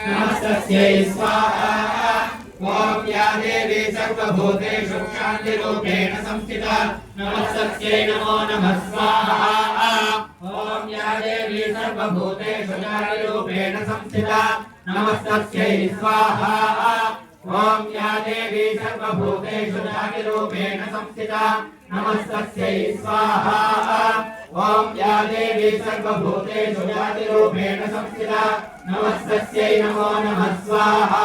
नमस्तस्यै स्वाहा ॐ या देवी सर्वभूतेषु शान्तिरूपेण संस्थिता नमस्तस्यै नमो नमः स्वाहा ॐ या देवी सर्वभूतेषु शान्तिरूपेण संस्थिता नमस्तस्यै स्वाहा ॐ या देवी सर्वभूतेषु शान्तिरूपेण संस्थिता नमस्तस्यै स्वाहा ॐ या देवी सर्वभूतेषु शान्तिरूपेण संस्थिता नमस्तस्यै नमो नमः स्वाहा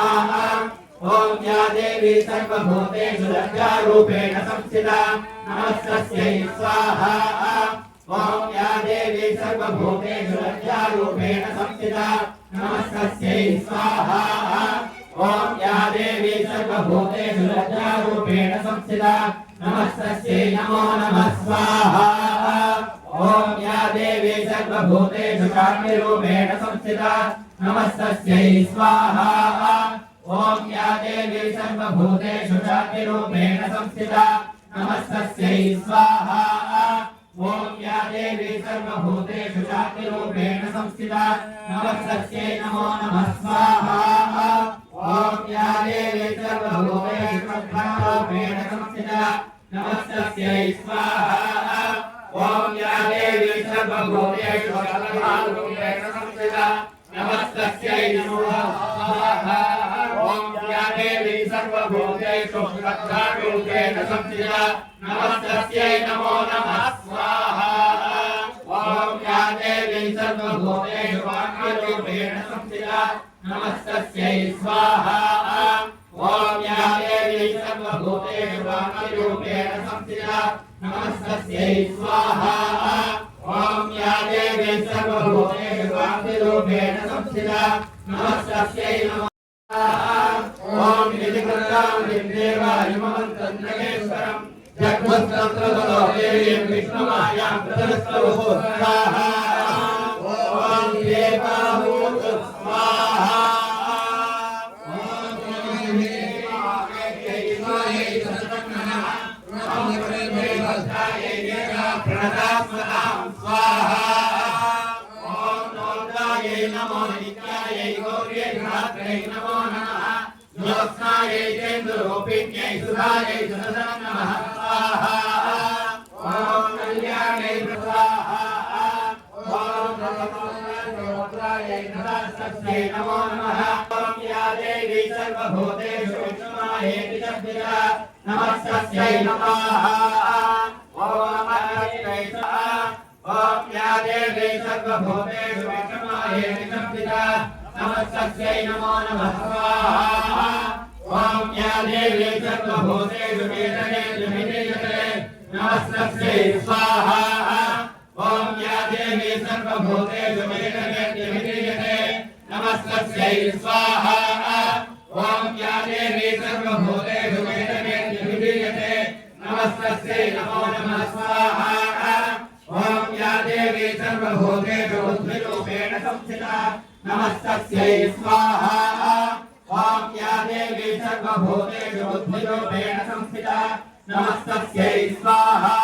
ॐ या देवी सर्वभूतेषु लज्जारूपेण संस्थिता नमस्तस्यै स्वाहा ॐ या देवी सर्वभूतेषु लज्जारूपेण संस्थिता नमस्तस्यै स्वाहा ॐ या देवी सर्वभूतेषु लज्जारूपेण संस्थिता नमस्तस्यै नमो नमः स्वाहा ॐ या देवी सर्वभूतेषु काम्यरूपेण संस्थिता नमस्तस्यै स्वाहा ॐ या देवी सर्वभूतेषु शान्तिरूपेण संस्थिता नमस्तस्यै स्वाहा ॐ या देवी सर्वभूतेषु शाक्तिरूपेण संस्थिता नमस्तस्यै नमो नमः स्वाहा ॐ या देवी सर्वभूतेषु प्रधानरूपेण संस्थिता नमस्तस्यै स्वाहा ॐ या देवी सर्वभूतेषु प्रधानरूपेण संस्थिता नमस्तस्यै नमो स्वाहा ॐ या देवी सर्वभूतेषु प्रधानरूपेण संस्थिता नमस्तस्यै नमो नमः स्वाहा ॐ या देवी सर्वभूतेषु वाक्यरूपेण संस्थिता नमस्तस्यै स्वाहा ॐ या देवी सर्वभूतेषु वाक्यरूपेण संस्थिता नमस्तस्यै स्वाहा ॐ या देवी सर्वभूतेषु वाक्यरूपेण संस्थिता नमस्तस्यै नमः ॐ इति कृतं देवायमन्त्रं जगत्तत्रतो देवीं विष्णुमायां प्रतस्तवो स्वाहा ॐ देवाभूत स्वाहा ॐ देवायै सत्तमः ॐ देवतायै प्रणतात्मनां स्वाहा ॐ नोदायै नमो नित्यायै गौर्यै रात्रै नमो नमः ज्योत्स्नायै चेन्दुरूपिण्यै सुधायै सततं नमः स्वाहा ॐ कल्याण्यै स्वाहा ॐ रुद्रायै नमस्तस्यै नमो नमः ॐ या देवी सर्वभूतेषु विष्णुमायै विदग्धा नमस्तस्यै नमः ॐ अग्नै ॐ या देवी सर्वभूतेषु विष्णुमायै विदग्धा नमस्तस्यै नमो नमः स्वाहा ॐ या देवी सर्वभूतेषु वेदनेषु नमस्तस्यै स्वाहा ॐ या देवी सर्वभूतेषु वेदनेषु नमस्तस्यै स्वाहा ॐ या देवी सर्वभूतेषु वेदनेषु नमस्तस्यै नमो नमः स्वाहा ॐ या देवी सर्वभूतेषु बुद्धिरूपेण संस्थिता नमस्तस्यै स्वाहा ॐ या देवी सर्वभूतेषु बुद्धिरूपेण संस्थिता नमस्तस्यै स्वाहा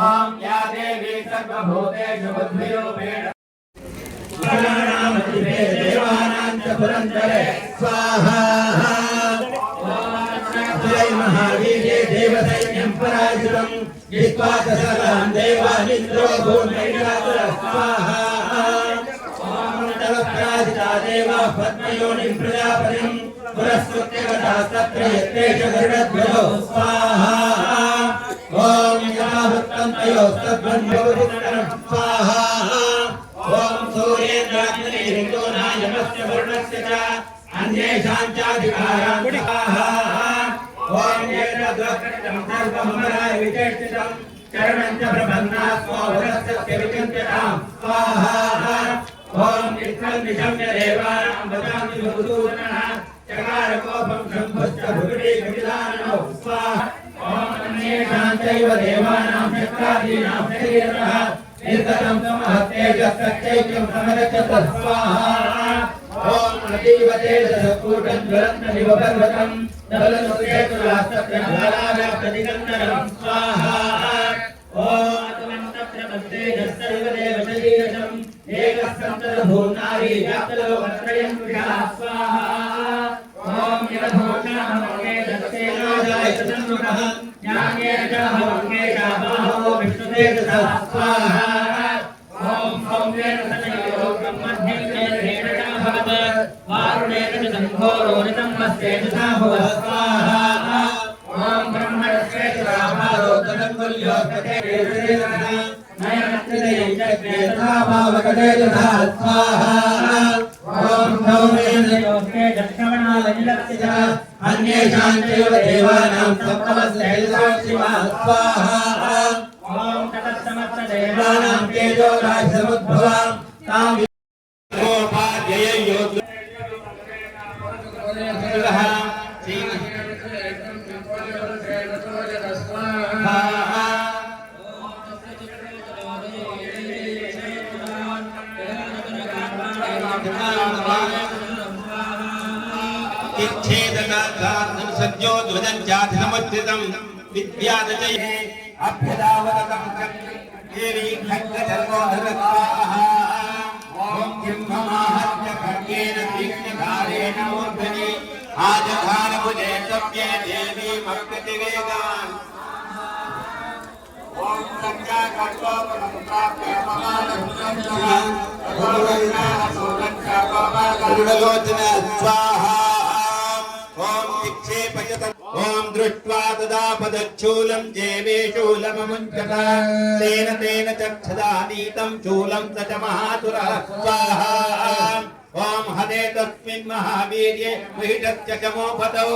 ॐ या देवी सर्वभूतेषु बुद्धिरूपेण देवानां च पुरन्दरे स्वाहा जय महावीर्ये देवसैन्यं पराजितं जित्वा च सर्वान् देवानिन्द्रो भूमैरासुरः स्वाहा पराजिता देवा पद्मयोनिं प्रजापतिं पुरस्कृत्य गतास्तत्र यत्तेष गरुडध्वजो स्वाहा ॐ यथावृत्तं तयोस्तद्वन्द्ववदुत्तरं स्वाहा ॐ सूर्येन्द्राग्निर्हिन्दोनायमस्य वरुणस्य च अन्येषां चाधिकारां स्वाहा ॐ एतद्वक्रं सर्वमराय विचेष्टितं चरणं च प्रबन्धा स्वरस्य विचिन्त्यतां स्वाहा ॐ इत्थं निशम्य देवानां वदामि मधुसूदनः चकार कोपं शम्भुश्च भुगुडीकविदानौ स्वाहा ॐ अन्येषां चैव देवानां शक्रादीनां शरीरतः निर्गतं समहत्तेजश्चैक्यं समगच्छत स्वाहा ॐ अतीव तेजसपूटं ज्वलन्तमिव पर्वतं नवलनुकेतुरास्तत्रज्वालाव्याप्तदिगन्तरं स्वाहा ॐ अतमन्तत्र तत्तेजस्सर्वदेव शरीरजम् एकस्तन्तरभूनारी व्याप्तलोकत्रयं विषा स्वाहा ॐ यदभूषणमङ्गे दत्तेनाजाय तदन्मुखः ज्ञानेन च भवङ्गे बाहो विष्णुतेजसः स्वाहा ॐ सौम्येन सनयो ब्रह्मध्येन च भवत् वारुणेन च सन्धोरोनितं मस्तेजसा भवः स्वाहा ॐ ब्रह्मणस्वेतराभारो तदङ्गुल्यो कतेरेण नयनत्रिदयं चक्रे तथा भावकतेजसा स्वाहा ॐ सौम्येन योगे जक्षमणालनिलक्षितः अन्येषां चैव देवानां सप्तमस्तेजसा शिवा स्वाहा ॐ ततस्तमत्र देवानां तेजो राजसमुद्भवां तां गोपाध्यययो सज्जो ध्वजं चाधिनमुत्थितं विद्यादजये अभ्यदावरतं देवी खड्गजर्मोधरस्वाहा ॐ ब्रह्ममाहत्य खड्गेन तीक्ष्णधारेण मूर्धनि आजघानभुजे सव्ये देवी भक्तिवेगान् ॐ सञ्जाकर्तोपरमुद्राभ्याममानसुरलोचन स्वाहा ॐ विक्षेपयत ॐ दृष्ट्वा तदा पदच्छूलं जेवे शूलममुञ्चत तेन चक्षदानीतं शूलं स च महातुरः स्वाहा ॐ हदे तस्मिन् महावीर्ये महिषस्य चमोपतौ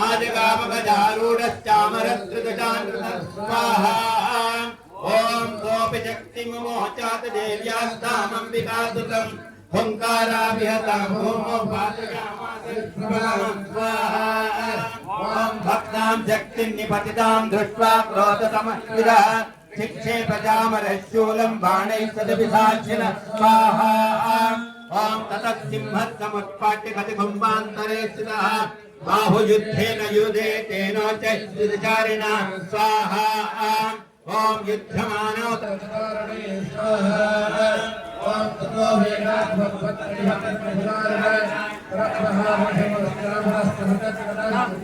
आजगामगजारूढश्चामरत्रिदशानृतः स्वाहा ॐ सोऽपि शक्तिमुमोचात देव्यास्तामम्बिकासुतम् हुङ्काराभिहतं भूमौ स्वाहा ॐ भक्तां शक्तिं निपतितां दृष्ट्वा क्रोधसमस्विरः शिक्षेपजामरशूलं बाणैः सदभिसाक्षिणः स्वाहा ॐ ततः सिंहः समुत्पाट्य गतिकुम्भान्तरे स्थितः बाहुयुद्धेन युधे तेनोच युधचारिणा स्वाहा ॐ युध्यमानो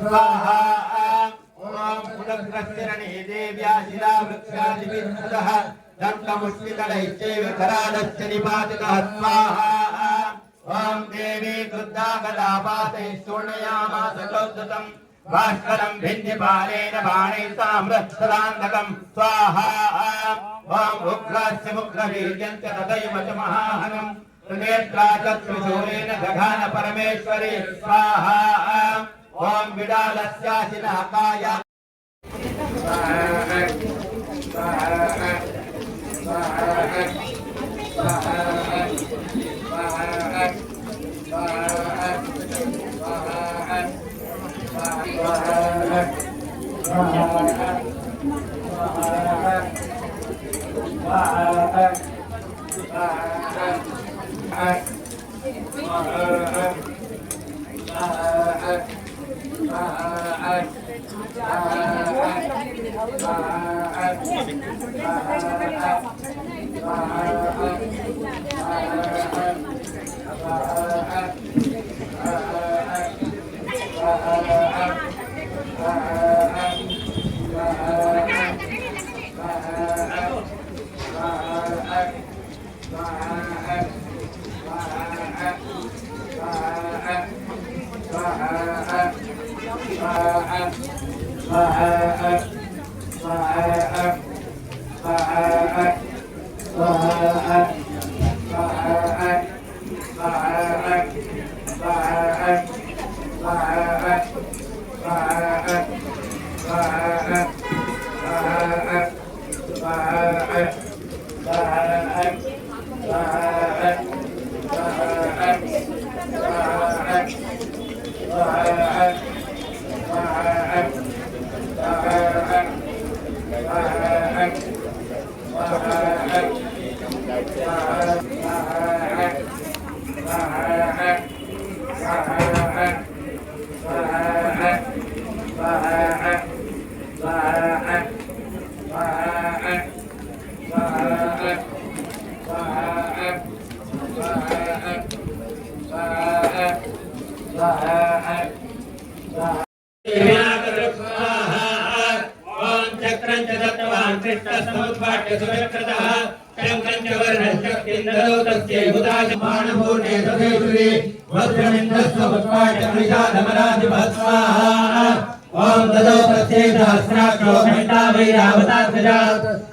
स्वाहा ॐ पुरग्रस्तिरणे देव्या शिलावृक्षादिविद्धः दन्तमुष्टितलैश्चैव करालश्च निपातितः स्वाहा ॐ देवी क्रुद्धा गदापातैः शूर्णयामास कौस्तुतं भास्करं भिन्दिपालेन बाणैः ताम्रसदान्धकं स्वाहा ॐ उग्रस्य मुग्रवीर्यं च तथैव च महाहनं त्रिनेत्रा च त्रिशूलेन दधान परमेश्वरी स्वाहा ॐ विडालस्याशिनः काया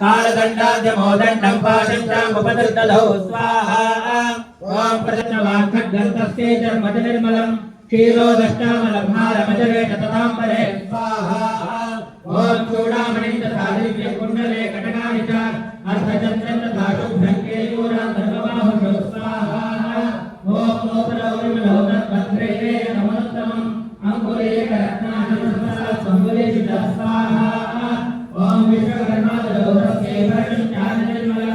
कालदण्डाद्यमोदण्डं पाशञ्चामुपदृतलौ स्वाहा ॐ प्रसन्नवाक्खड्गन्तस्ते चर्मजनिर्मलं क्षीरोदष्टामलभारमजरे तताम्बरे स्वाहा ॐ चूडामणिं तथा दिव्यकुण्डले कटकानि च अर्धचन्द्रं तथा शुभ्रं केयूरान्तर्गबाहुषु स्वाहा ॐ नोपरौरिमलो तद्भद्रे नमोत्तमम् अङ्कुरेकरत्नाशंसुलेषित स्वाहा ॐ विश्वकर्मादौरस्ये वर्षं चालनिर्मल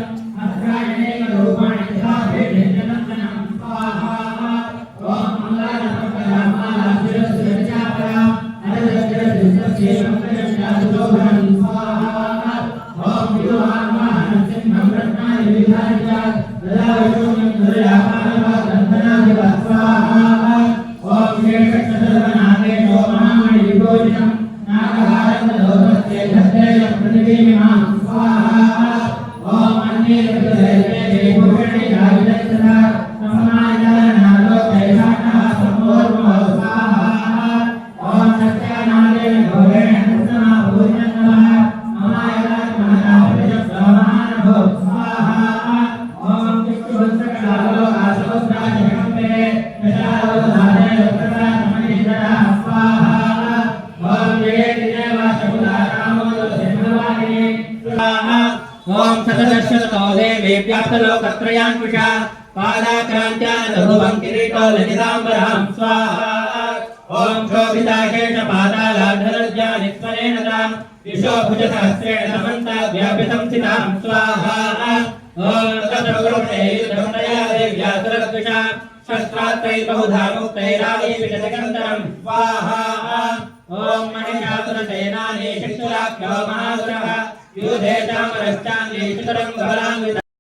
अस्त्रायणेन रूपाणि तथा भेदजनन्दनं स्वाहा ॐ मङ्गलानमकरामाला शिरस्यचापरा अरजस्येवं शोभनं ओम सतदर्शतो देवेभ्यस्तलोकत्रयान्विषा पादाक्रान्त्यानतभुवं किरीटो ललिताम्बरं स्वाहा ओम शोभिताशेषपादालाधरज्या निस्वरेण तां विशोभुजसहस्रेण समन्ताभ्यापितं सितां स्वाहा ओम तत्प्रवृत्ते युद्धमतया देव्या सुरद्विषा शस्त्रास्त्रैः बहुधा मुक्तैरावैर्विशतकन्तरं स्वाहा ओम महिषासुरसेनानी शिक्षुराख्यो महासुरः युधे चामरश्चान्ये शिखरं बलान्वितः